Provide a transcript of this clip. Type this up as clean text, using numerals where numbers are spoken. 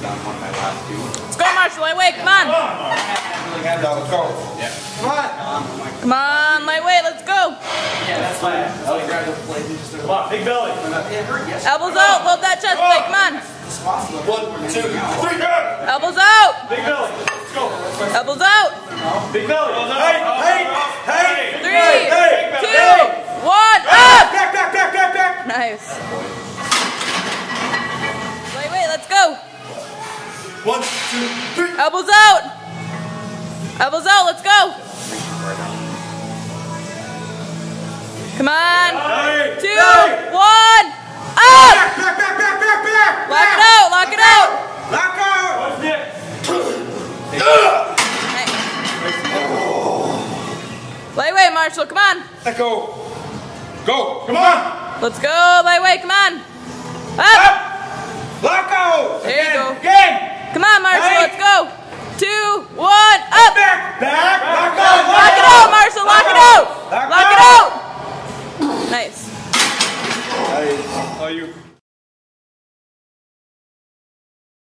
one of my last two. Let's go, Marshall. Lightweight, come on. Let's go. Yeah. Come on. Come on, lightweight, let's go. Yeah, that's why. I'll grab the plate and just throw it. Come on, big belly. It hurt yesterday. Elbows out, load that chest plate, come on. 1, 2, 3, go. Elbows out. Big belly. Let's go. Elbows out. Big belly. Hey. 3, 2, 1, up. Back. Nice. Lightweight, let's go. 1, 2, 3. Elbows out. Elbows out, let's go. Come on. 2, 1, up. Back. Lock it out, lock it out. Lock out. What's Nick? Nice. Lightweight, Marshall, come on. Let go. Go. Come on. Let's go, lightweight, come on. Up. Lock out. There you go. Again. Come on, Marshall, Hey. let's go. 2, 1, up. Back. Lock out. Lock it out, Marshall, lock it out. Lock it out. Nice. How are you?